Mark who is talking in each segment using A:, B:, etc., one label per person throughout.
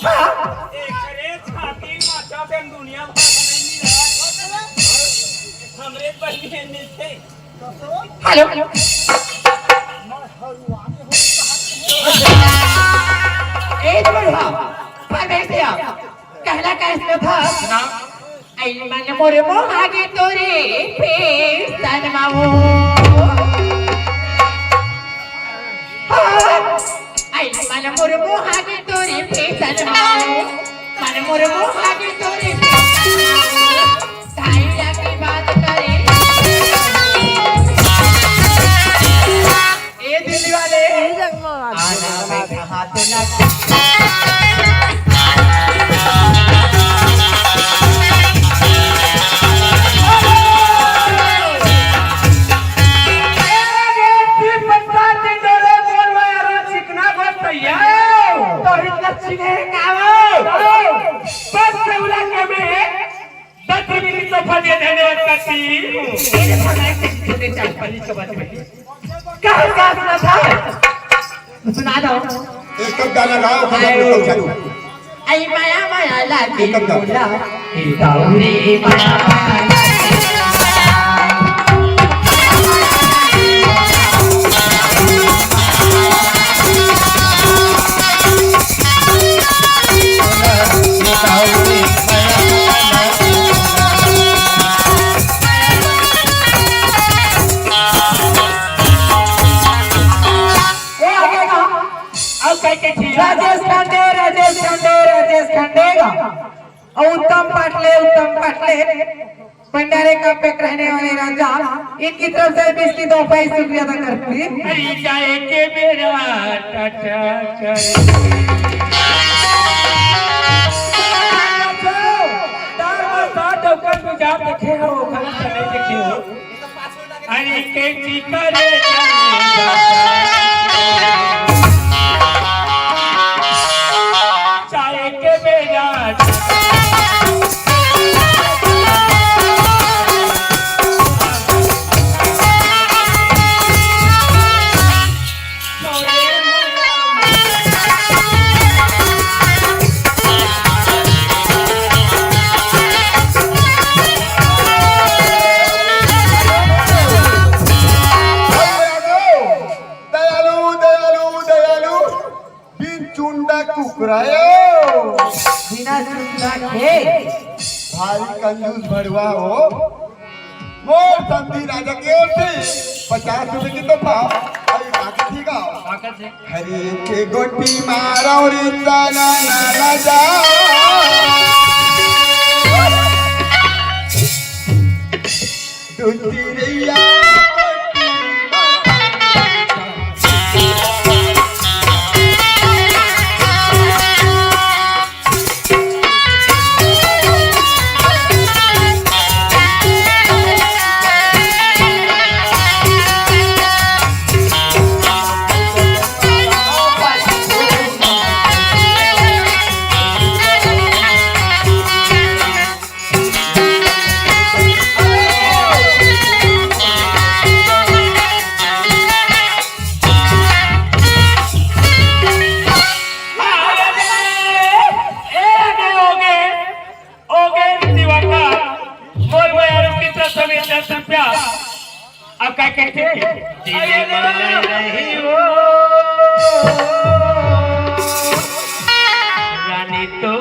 A: एकरे छाती माथा पे दुनिया भर नहीं रहा हमरे बहने ने थे
B: हेलो एक बड़ा पर बैठे आप कहला कैसे था
A: ना
B: आई मन मोरे मोहागे तोरे पे सनमाओ आई मन मोरे मोहागे तोरे पे सनमाओ मन मोरे मोहागे तोरे ताईया की बात करे ए दिल वाले आना बैठा हाथ लग सुना दो
C: एक गाना गाओ खबर चलो
B: आई माया माया लागी बोला हे गौरी माया माया उत्तम पाटले भंडारे का पेक रहने वाले राजा इनकी तरफ से 20 की तोहफा शुक्रिया अदा करती
A: के मेरा देखे हो देखे हो अरे के करे चाहे के मेरा
B: बिना चुंदा के
C: भारी कंजूस भड़वा हो मोर संधि राजा के ओर से 50 रुपए की तोहफा अरे ताकत थी का हरे के गोटी मारा और ताना ना जा दूती रैया
A: अब क्या कहते रानी तो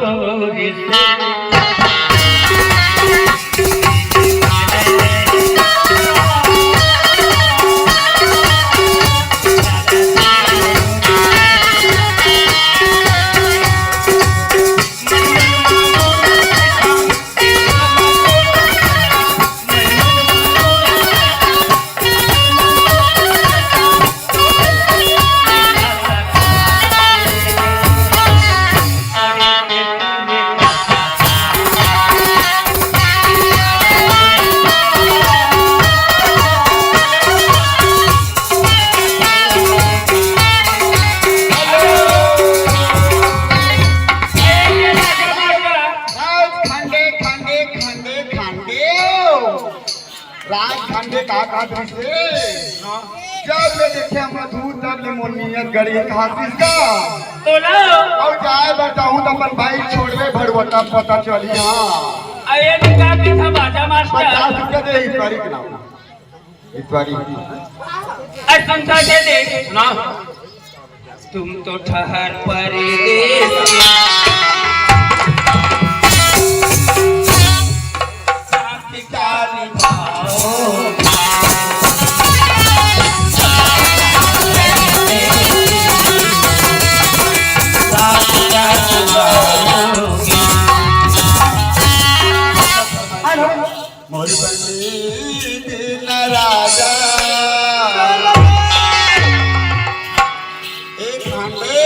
A: राज खंडे का से जब ले देखे हम दूर तब ले
C: मुन्नियत गड़ी खासिस का
A: तो लो
C: और जाए बताऊं तो अपन भाई छोड़वे भड़वटा पता चली हाँ
A: आये निकाल के था बाजा मास्टर
C: 50 रुपया दे इतवारी के नाम इतवारी
A: सुनता दे ना तुम तो ठहर परदेस
C: राजा एक हांडे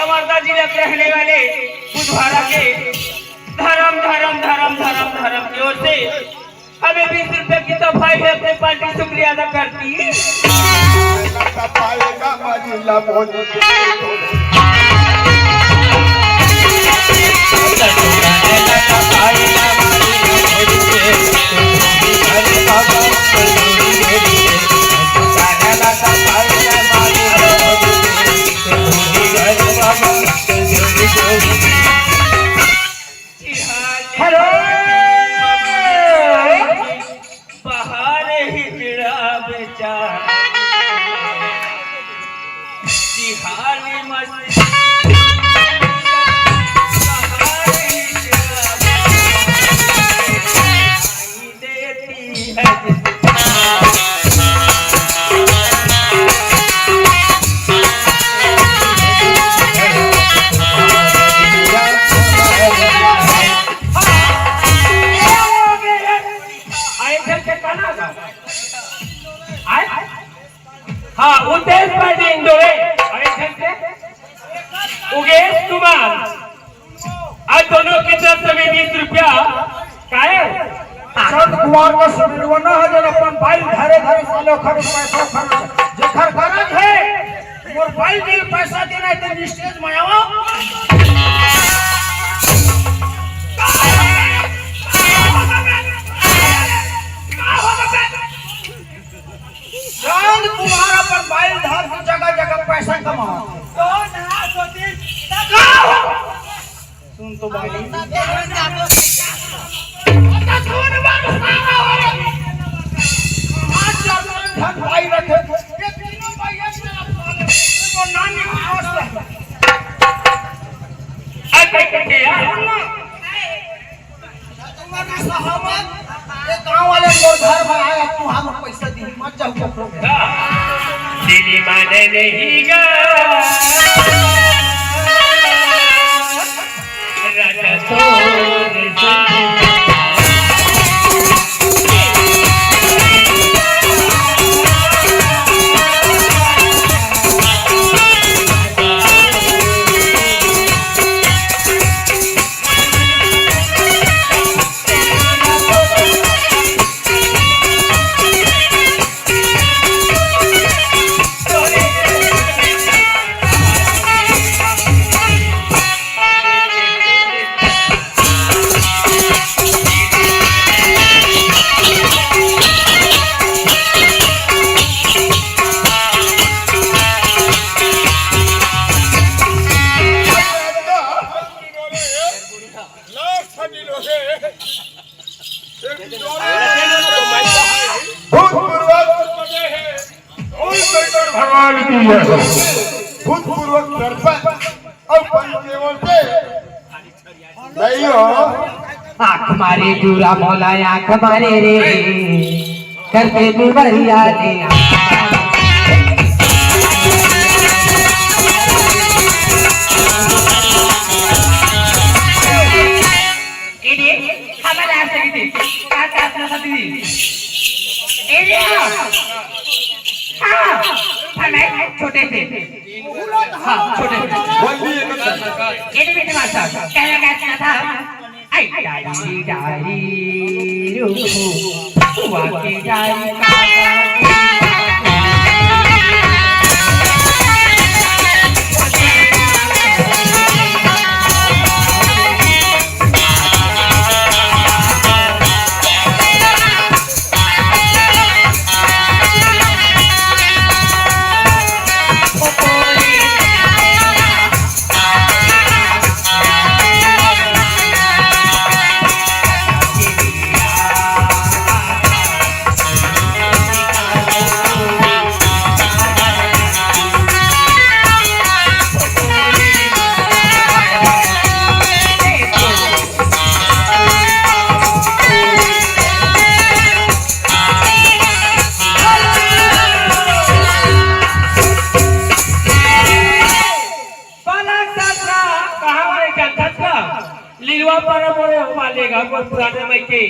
C: मोर बंदी रहने वाले बुधवारा के धर्म धर्म धर्म धर्म धर्म की ओर से हमें 20 रुपए की तोहफाई है अपने पार्टी शुक्रिया अदा करती हाँ उद्देश पार्टी इंदोरे उगेश कुमार आज दोनों की तरफ से 20 रुपया
B: कुमार का सुनिर्वना है जब अपन भाई धरे धरे सालों खर्च पैसा खर्च जो खर खर्च है और भाई दिल पैसा देना है तो स्टेज में आओ तुम्हारा पर बाइल धार की जगह जगह पैसा कमाओ तो ना सोती सुन तो भाई धन भाई रखे ये तीनों भाई वो नानी
A: करके यार
B: तुम्हारी सहाबत ये गांव वाले मोर घर में आया तू हम पैसा दी मत जाओ
A: दिली माने नहीं गा राजा तो
D: काल की है
C: भूतपूर्वक सरपंच और पंच केवल से नहीं हो।
B: आँख मारे जूरा मौला आँख मारे रे करके दुबरिया ने छोटे थे हाँ छोटे ये भी मास्टर कहना कहना था आई डाली डाली रुको वाकी डाली पुराने मायके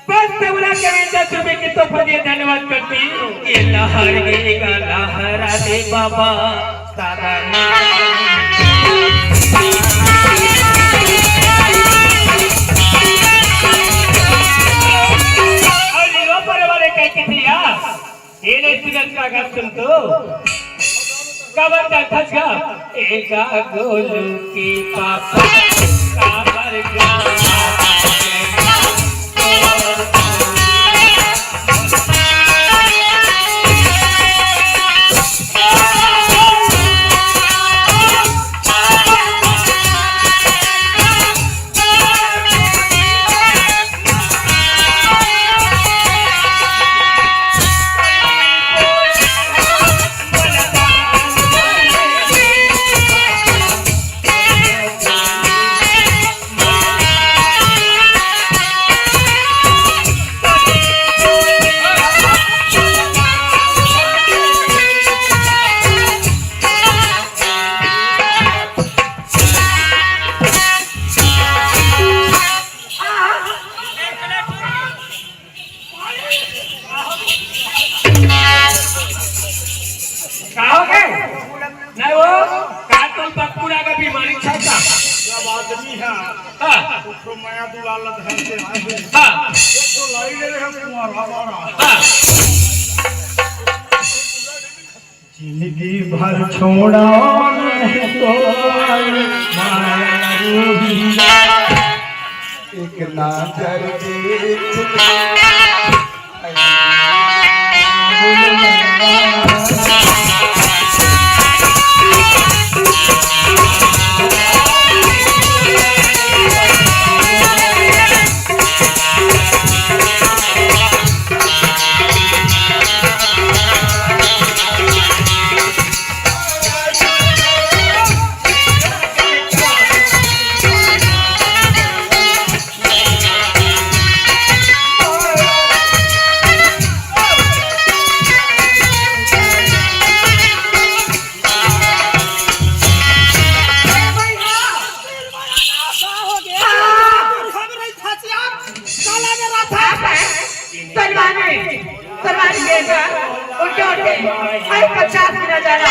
B: बस तेवढा कमी 10 रुपये की तोफा दिए धन्यवाद करती ये लहर गेगा लहरा दे बाबा सारा और लीवा पर वाले कहती थी यार ये नहीं सुनत का गात सुन तो कबर का खसगा एका गोलू की पापा काबर का नहीं वो कातल पकूड़ा का बीमारी छाता
D: जब आदमी है
B: हां
D: उसको माया दुलालत है से आए
B: हां
D: एक तो लाई ले रहे हम कुमार हमारा
B: हां
D: जिंदगी भर छोड़ा नहीं तो माया
C: एक नजर देख
B: उल्टे उल्टे 50 मिनट जाना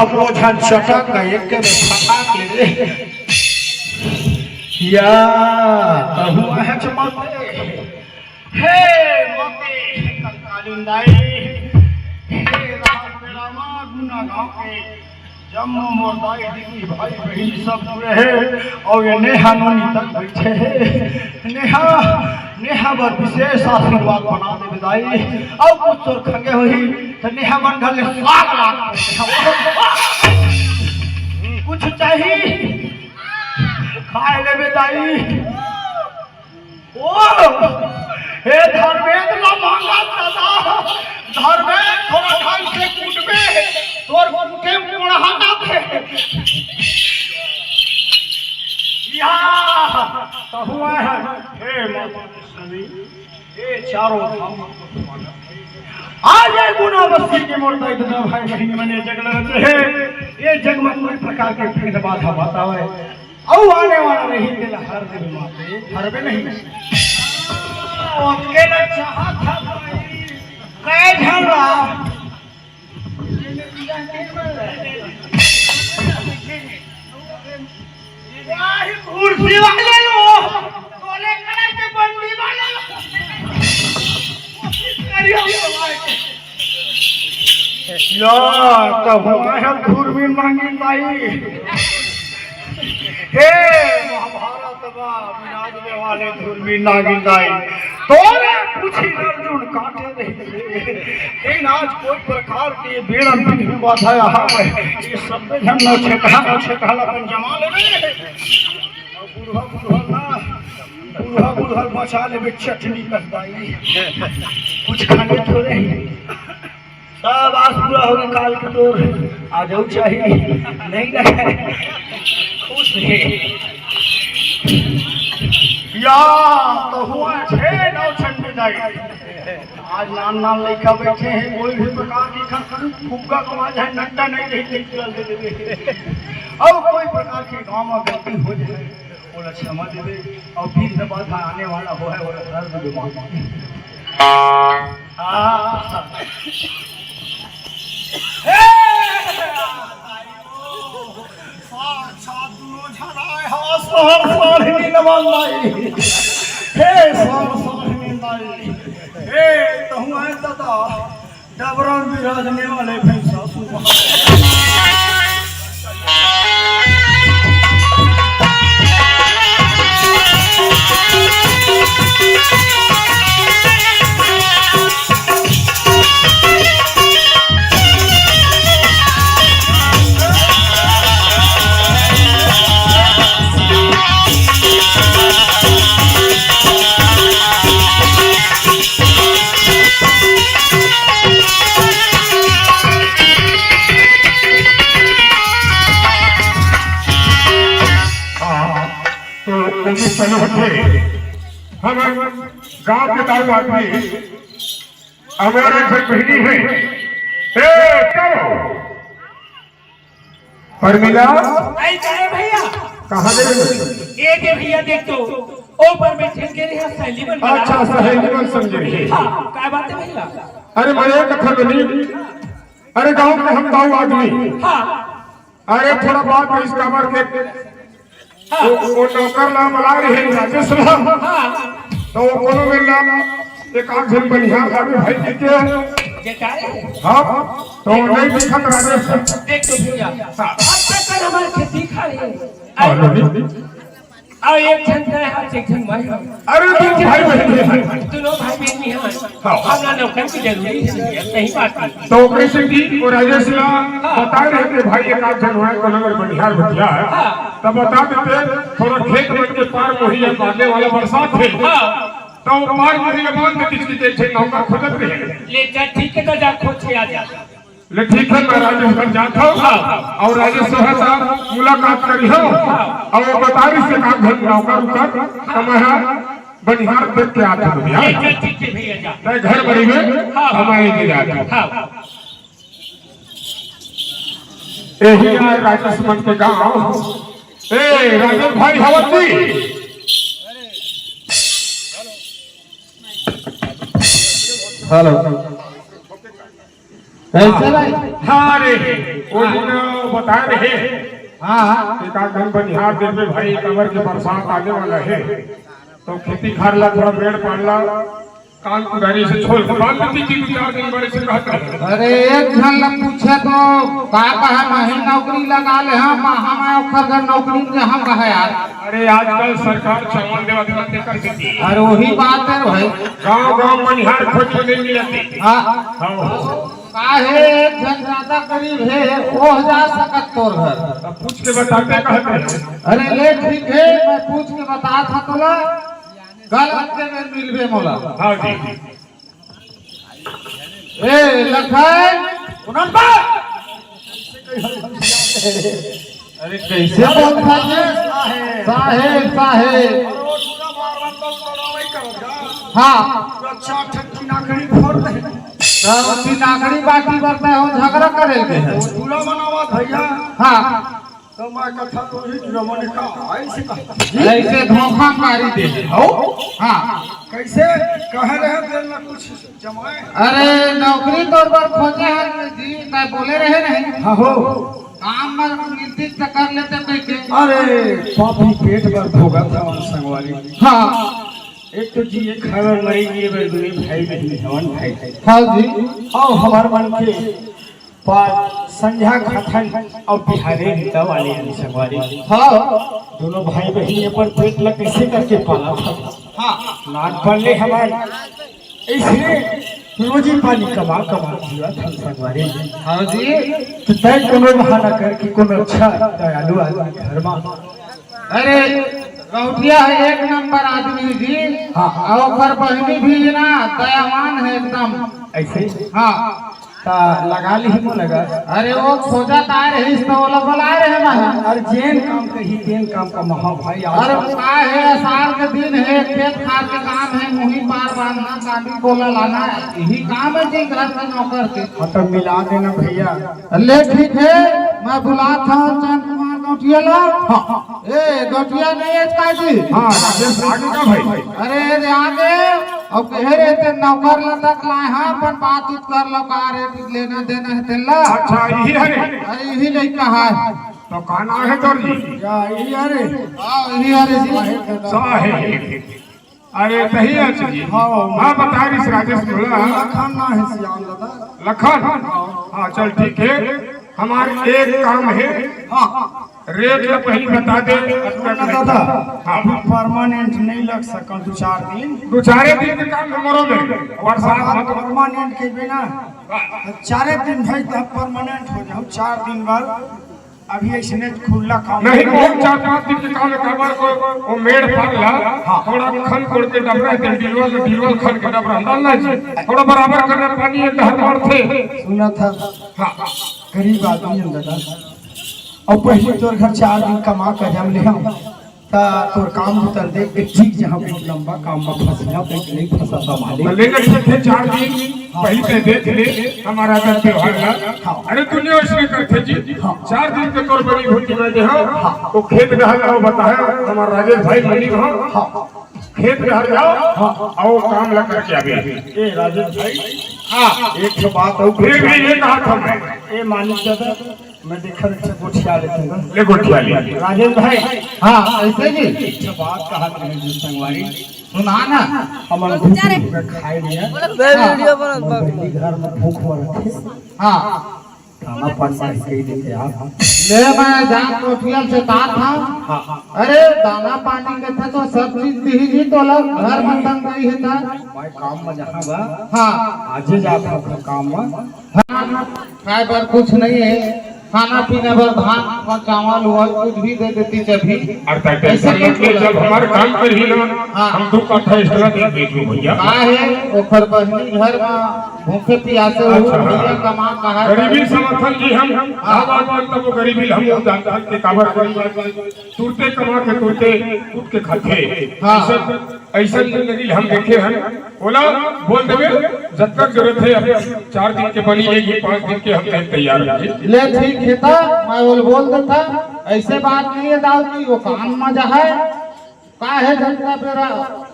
D: सब बोझा चटक गए एक के फटाक ले रे या तहु है चमते हे मते कंकालिंदाई हे रामा गुना गांव के जम्मू मोरदाई दीदी भाई बहन सब रहे और ये नेहा नोनी तक बैठे हैं नेहा बर विशेष आशीर्वाद बना दे विदाई और कुछ तो खंगे हुई तो नेहा बन गल लाख लाख कुछ चाहिए खाए ले विदाई ओ हे धर्मेंद्र ला मांगा दादा धर्मेंद्र थोड़ा ढंग से कूटबे तोर के मुड़हाना थे या तो हुआ है हे माता कृष्णी ये चारों धाम आज ये गुनावस्ती के मोड़ता इतना भाई बहन मने जगल रहते हैं ये जग में कोई प्रकार के भेद बाधा बाता है और आने वाला नहीं दिल हर दिन माते हर में नहीं उनके लिए चाहा था कै झगड़ा कुर्सी वाले लो तोले कलर के बंदी वाले लो या तो हुआ है दूरबीन मांगी भाई हे महाभारत बा विराजने वाले दूरबीन नागिन दाई तोरे पूछी अर्जुन काटे रही लेकिन आज कोई प्रकार के बेड़म भी बाधा है ये सब झन्ना छेका अपन जमा ले बुढ़ा बचा ले चटनी कर दाई कुछ खाने थोड़े सब आज पूरा होगा काल के तोर आ जाओ चाहिए नहीं लगे खुश है या तो हुआ छे नौ छंडी जाए आज नाम लेकर बैठे हैं कोई भी प्रकार की फुग्गा कमाज है नड्डा नहीं रही चल दे अब कोई प्रकार की गांव में गलती हो जाए बोला क्षमा दे दे और फिर से बात आने वाला हो है बोला दर्द बीमार डबरन विराजने वाले भैंसा
E: हम गांव के दाऊ आदमी हमारे घर बहनी है परमिला
B: भैया
E: कहाँ गए
B: ये भैया देख तो ऊपर में ठेके रहे सहेली बन
E: अच्छा सहेली बन समझे
B: हाँ क्या बात है भैया
E: अरे मैं कथा बनी अरे गांव के हम दाऊ आदमी
B: हाँ
E: अरे थोड़ा बात है इस कमर के वो नौकर नाम ला रही है राजेश राम तो वो कोनो में नाम एक आठ जन बनिहार आगे भाई के हाँ तो नहीं दिखत राजेश
B: देख तो भैया अब हमारे खेती खा रहे और एक जन का है एक जन भाई
E: अरे तुम भाई बहन
B: दोनों भाई बहन हैं हमरा नौकर की जरूरी है नहीं बात
E: तो कैसे की वो राजेश राम बता रहे कि भाई एक आठ जन है को नगर बनिहार भटिया है तब बता देते थोड़ा खेत में के पार मोहिया बांधने वाला बरसात थे तो पार मोहिया बांध में किसकी देखे नौकर खोजत रहे
B: ले जा ठीक है तो जा खोज आ जा
E: ले ठीक है मैं राजेश घर जाता हूँ और राजेश साहब मुलाकात करी हो और वो बता रही से काम घर नौकर उतर तो मैं बनिहार देख के आता हूँ
B: ठीक है भैया जा
E: घर बड़ी में हमारे के जाता यही है राजेश मन के गाँव ए राजेश भाई हवती
C: हेलो
B: कैसे भाई?
E: हाँ रे वो दिन बता रहे
B: हाँ
E: एक आध दिन बनिहार दिन में भाई कमर के बरसात आने वाला है तो खेती खार ला थोड़ा पेड़ पाड़ ला कान कुदारी से छोड़ के बाल बच्ची की 2-4 दिन बड़े से कहता है।
B: अरे एक जन लग पूछे तो का है मही नौकरी लगा ले हम ओखर नौकरी के हम कहा यार।
E: अरे आजकल सरकार चावल देवा देते कर देती है।
B: अरे वही बात है भाई,
E: गांव बनिहार खोज को नहीं मिलती।
B: हाँ काहे एक जन ज्यादा करीब है वो जा सकत तोर घर।
E: अब पूछ के बताते कहते हैं।
B: अरे ले ठीक है मैं पूछ के बता था तोला कल हफ्ते में मिलबे मोला।
E: हाँ जी
B: ए लखन अरे कैसे बोलता है साहेब साहेब। हाँ
D: अच्छा ठक्की नाकड़ी फोड़ दे
B: की नाकड़ी बाटी करता हो झगड़ा करे के है।
D: दूल्हा बनावा भैया।
B: हाँ
D: तो मैं कथा तो ही रमन का ऐसे कहा
B: ऐसे धोखा मारी दे हो। हाँ
D: कैसे कह रहे थे ना कुछ जमाए।
B: अरे नौकरी तौर पर खोजे हैं जी मैं बोले रहे नहीं।
D: हाँ हो
B: काम में निर्दिष्ट कर लेते कैसे।
D: अरे पापी पेट पर भोगा था हम संगवारी।
B: हाँ
D: एक तो जी एक खबर मरी ये बेदुनी भाई बहन हवन भाई
B: हाँ जी
D: और हमार मन के पास संध्या कथन और बिहारी रीता वाले हैं संगवारी।
B: हाँ
D: दोनों भाई बहन अपन पेट लग कैसे करके पाला था।
B: हाँ
D: नान पड़े हमारे इसलिए रोजी पानी कमा दिया था संगवारी।
B: हाँ जी
D: तो तय कोनो बहाना करके कोनो अच्छा दयालु आदमी घर में।
B: अरे गौटिया है एक नंबर आदमी जी।
D: हाँ
B: और बहनी भी ना दयावान है एकदम
D: ऐसे
B: हाँ
D: ता लगा ली ही लगा।
B: अरे वो खोजा तार है इस तो वो लोग बुला रहे हैं।
D: और जेन काम कही तेन काम का महा भाई।
B: अरे का है असार के दिन है खेत खार के काम है मुही पार बांधना काटी बोला लाना यही काम है जी घर में नौकर के।
D: हाँ तो मिला देना भैया।
B: ले ठीक है मैं बुला था चंद कुमार गौटिया ला। हाँ ए गौटिया नहीं है का जी।
E: हाँ राजेश आगे का भाई।
B: अरे रे आगे और कह रहे थे नौकर ला तक लाए हाँ पर बात उत कर लो का रे लेना देना है तेला।
E: अच्छा यही है रे।
B: अरे यही नहीं कहा है
E: तो कहना है तोर जी
D: या यही अरे
B: यही अरे जी
E: साहेब। अरे सही है जी। हाँ बता रही राजेश बोला
D: लखन ना है श्याम दादा
E: लखन। हाँ चल ठीक है हमारे एक काम है।
D: हाँ
E: रेट ला पहले बता दे।
D: दादा
E: हाँ
D: परमानेंट नहीं लग सका 2-4 दिन।
E: 2-4 दिन के काम मरो में बरसात मत।
D: परमानेंट के बिना 4 दिन भाई तब परमानेंट हो जाओ 4 दिन बाद। अभी ऐसे खुला काम
E: नहीं वो 4-5 दिन के काम खबर को वो मेड़ फाड़ ला थोड़ा खन कोड़ के डबरा दे डीलवा खन के डबरा डालना जी थोड़ा बराबर करना पानी एक हथौड़ थे।
D: सुना था
E: हाँ
D: गरीब आदमी है दादा और पहले तोर घर 4 दिन कमा कर हम ले हम ता तोर काम उतर देख के ठीक जहां पे लंबा काम में फंसना पे नहीं फंसा संभाले।
E: लेकिन थे 4 दिन पहले से देख ले हमारा घर त्योहार ला। अरे दुनिया इसमें करते जी 4 दिन के तोर बड़ी होती मैं दे हाँ तो खेत में जाओ बताया हमारा राजेश भाई मनी हाँ खेत में जाओ आओ काम लग करके अभी।
D: ए राजेश भाई
E: हाँ
D: एक बात और
E: फिर भी ये कहा था मैं
D: ए मालिक दादा मैं देखा अच्छा गोठिया लेते हैं
E: ले गोठिया ले
D: राजेश भाई।
B: हाँ ऐसे जी
D: अच्छा बात कहा जी संगवारी
B: सुना ना
D: हमर खाए लिया
F: वीडियो बनत
D: घर में भूख मर थे।
B: हाँ
D: खाना पानी कही देते आप।
B: ले मैं जान कोठियल से बात था। अरे दाना पानी के थे तो सब चीज दी जी तो लोग घर में तंग गई है था।
D: मैं काम में जहाँ बा
B: हाँ
D: आज जाता हूँ काम में।
B: हाँ खाए पर कुछ नहीं है खाना पीने पर भात और चावल हुआ कुछ भी दे देती कभी।
E: ऐसे जब हमारे काम कर ही ना हम 2 कट्ठा एक्स्ट्रा दे देंगे भैया।
B: का है ओखर बहनी घर में भूखे प्यासे हो भैया कमा कहा
E: गरीबी समर्थन जी हम आवाज तब वो गरीबी हम जानता के काबर तुरते कमा के तुरते कूट के खाते। ऐसा जिंदगी हम देखे हैं बोला बोल देवे जब तक जरूरत है अब 4 दिन के बनी लेगी 5 दिन के हम तैयार हैं।
B: ले ठीक है था मैं बोल देता ऐसे बात नहीं है दाऊ जी वो काम मजा है
D: काहे झटका पेरा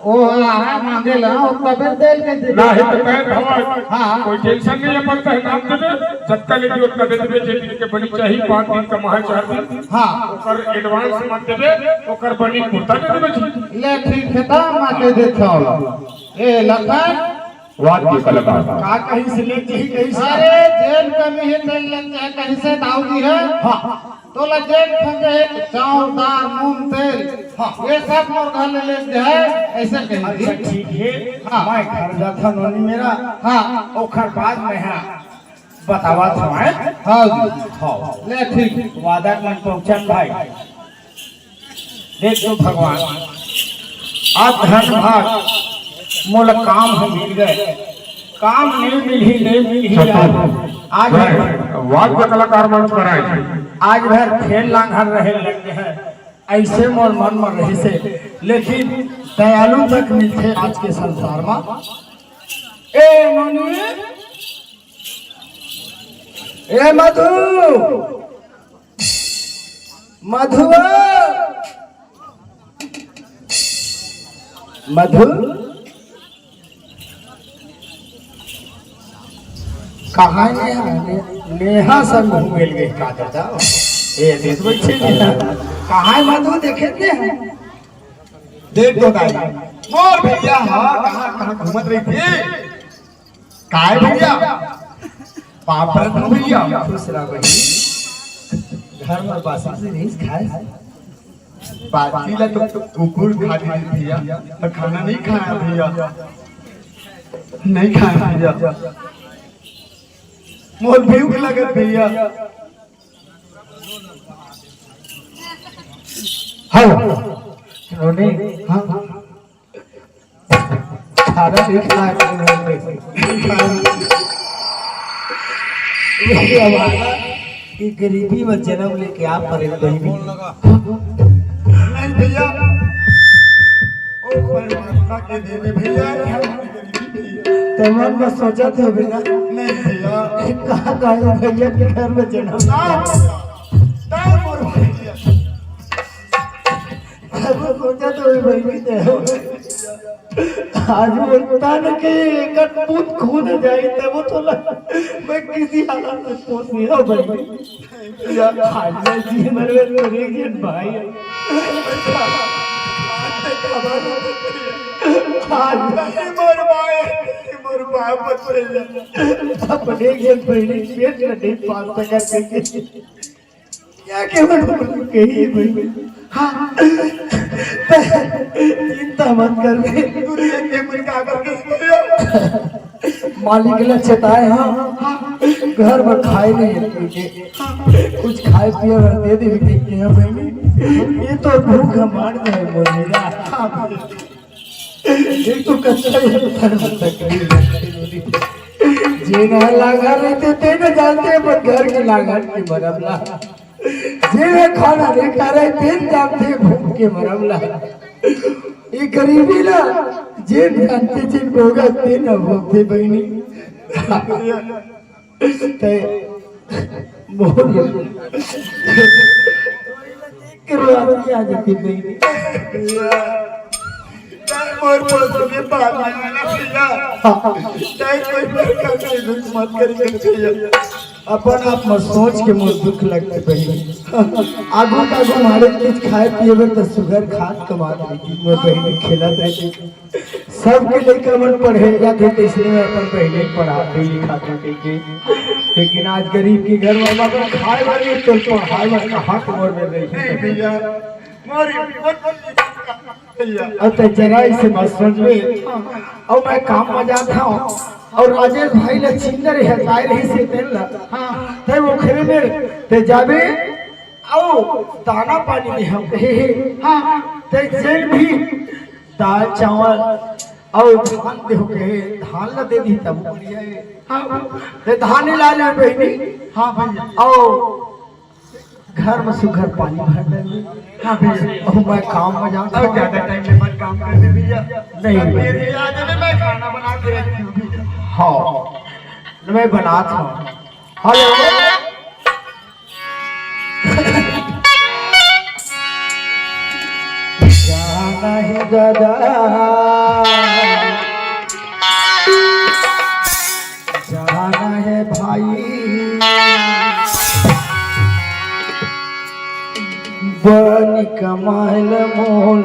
D: ओ है मांगेला ओ तबे देल के दे
E: नाही तो पैर हवा
D: हाँ।
E: कोई टेंशन नहीं है पड़ता है नाम देवे जत्ता लेके उतना दे देवे जे दिन के बनी चाहिए 5 दिन का माह 4 दिन
D: हां
E: ओकर एडवांस मत देवे ओकर बनी कुर्ता दे देवे
D: ले ठीक है ता माते दे छो ए लखन
E: वाद्य कलाकार
D: का कहीं से ले कहीं कहीं से अरे जेल कमी है तेल लग जाए कहीं से दाऊदी है हां तो ल जेल खंगे चावल दाल मूंग तेल हां ये सब मोर घर ले ले जाए ऐसे कहीं अच्छा ठीक है हां मैं घर जाता नोनी मेरा हां ओखर बाद में है बतावा था हां हां ले ठीक वादा मन पहुंचन भाई देख तो भगवान आज धन भाग मोल काम हम मिल गए काम नहीं मिली आज
E: वाद्य कलाकार मंच पर आए
D: आज भर खेल लांघर रहे लगे हैं ऐसे मोर मन में रही से लेकिन दयालु तक मिलते आज के संसार में ए नोनी ए मधु मधु मधु कहाँ नेहा संग घूमेल गई का दादा ए देख बैठे कहाँ मधु देखे थे
C: देख तो दाई मोर भैया हां कहां घूमत रही थी काय भैया पापड़ तो भैया
D: खुश रह भाई घर में बासी से नहीं खाए
C: बाकी ला तो कुकुर खा ली भैया पर खाना नहीं खाया भैया नहीं खाया भैया मोर भूख लगत भैया
D: हां रोने हां खाना नहीं खाया कि गरीबी में जन्म लेके आप परे बहनी
C: नहीं भैया ओ परमात्मा के देवे भैया
D: तमन में सोचा थे बिना
C: नहीं भैया
D: कहाँ कहाँ भैया के घर में जन्म
C: तार मोर भैया
D: सोचा तो बहनी थे आज बोलता न कि कटपुत खून जाए तब वो तो मैं किसी हालत में सोच नहीं रहा बहनी आज मैं जी मरवे मेरे जन भाई आज
C: मोर भाई मोर बाप
D: अपने के बहनी पेट में नहीं पास करके क्या केवल कही भाई हाँ चिंता मत कर
C: दुनिया के कोई कागज
D: मालिक ने चेताए हाँ घर में खाए नहीं कुछ खाए पिए दे दे देखते हैं बहनी ये तो भूख मार जाए बोलेगा एक तो कच्चा जे ना लागा रहते ते न जानते पर घर के लागत के मरमला जे खाना नहीं खा रहे ते जानते भूख के मरमला ये गरीबी ना जे जानते जिन होगा ते न भूखते बहनी ते बोल करवाती आ जाती बहनी
C: मोर पड़ोस में बात वाला भैया चाहे कोई प्रकार की दुख मत करिए भैया
D: अपन आप में सोच के मोर दुख लगते बहनी आगू का हमारे कुछ खाए पिए तो शुगर खाद कमा देगी मोर बहनी खेला रहती सबके लेकर मन पढ़ेगा थे तो इसलिए मैं अपन बहने पढ़ाते लिखाते थे लेकिन आज गरीब के घर में अगर खाए वाले तो पढ़ाए वाले कहाँ मोर में रही
C: भैया
D: अब तो जरा इसे मत समझ और मैं काम में जाता हूँ और राजेश भाई ने चिंदर है लाए रही से तेल ते वो खरे में ते जाबे आओ दाना पानी में हम कहे हाँ ते जेल भी दाल चावल और धान दे हो कहे धान ला दे दी तब बढ़िया है हाँ ते धान ला ले बहनी हाँ भैया आओ घर में सुघर पानी भर देंगे हाँ भैया मैं काम में जाता हूँ
C: ज्यादा टाइम में मत काम कर दे भैया
D: नहीं
C: मेरे याद में मैं खाना बना के रखती हूँ भैया
D: हाँ मैं बनाता हूँ हेलो जाना है दादा, जाना है भाई, बन कमाल मोल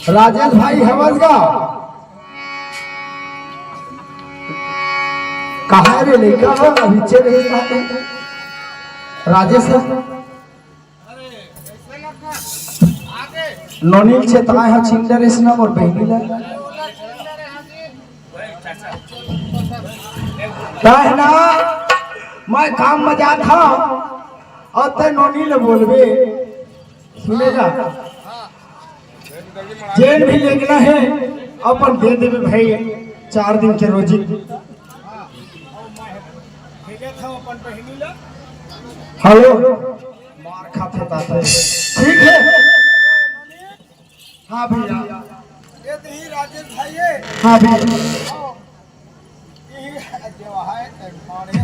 D: राजेश भाई हवस का कहा रे लेका अभी चल रहे राजेश नोनील क्षेत्र है छिंदर इसना और बहनीला है ना मैं काम मजा था और ते नोनील बोलबे सुनेगा जेल भी लेना है अपन दे देवे भाई 4 दिन के रोजी हेलो मार खाते ताते ठीक है हाँ भैया
C: ये तो ही राजेश भाई है
D: हाँ भैया
C: ये जो है मारे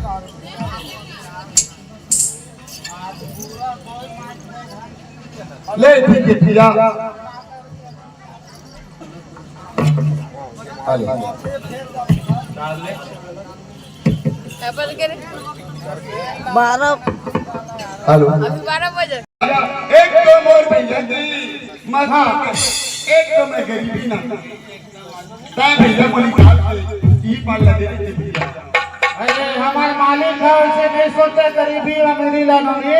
D: ले ठीक है भैया
F: बारह
D: हेलो
F: अभी 12 बजे
C: एक तो मोर भैया जी मजा एक तो मैं गरीबी ना ता भैया बोली खाल के ई पाल लगे थे भैया
D: अरे हमारे मालिक है उसे नहीं सोचे गरीबी अमीरी लानोगी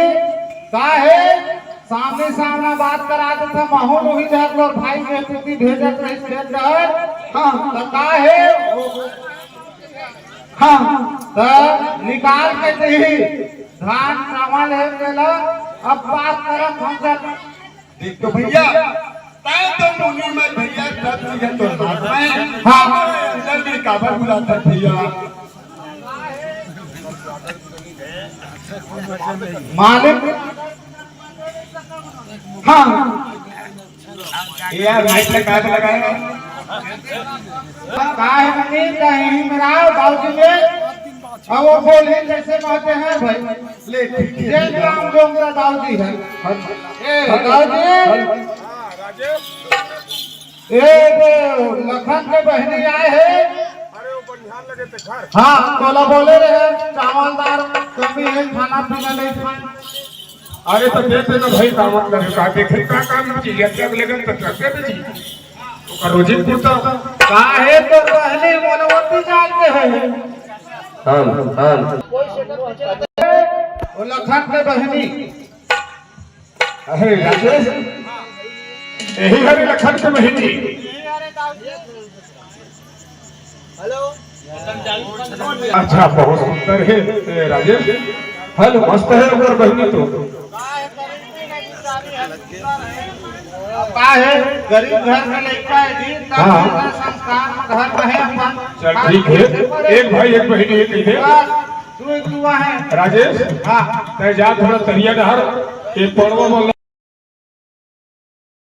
D: का है सामने सामने बात करा देता माहौल वही रहत और भाई के स्थिति भेजत रही स्टेट डर हां तो का है हां तो निकाल के दही धान सामान है देला अब बात करब हम सब
C: देख तो भैया ताए तो मुनी में भैया सब चीजें तो हाथ में
D: हां
C: अंदर में काबर बुलाता भैया
D: मालिक हाँ
C: यार माइक लगा के लगाएगा
D: काहे मनी कहीं मेरा बाबूजी ने अब वो बोले जैसे कहते हैं भाई
C: ले ठीक
D: ये
C: है
D: राम जोंगा दाऊदी है ए दाऊदी ए लखन के बहनी आए हैं
E: अरे वो बनिहार लगे थे घर
D: हाँ बोला बोले रहे चावलदार कभी है खाना पीना नहीं खाए
E: अरे तो देते ना भाई काम करे का देखे का काम चाहिए जब लगन तो करते भी जी तो रोजी पूछता
D: काहे तो पहले मनोवती जानते हैं वो लखन के बहनी
E: अरे राजेश यही हरे लखन के महीनी अच्छा बहुत सुंदर है ए, राजेश हेलो मस्त है और बहनी तो
D: का है गरीब घर में लड़का है जी
E: हाँ।
D: संस्कार में घर में है अपन
E: चल ठीक है एक भाई एक बहनी एक ही है
D: तू है
E: राजेश
D: हाँ
E: तय जा थोड़ा तरिया डहर एक पड़वा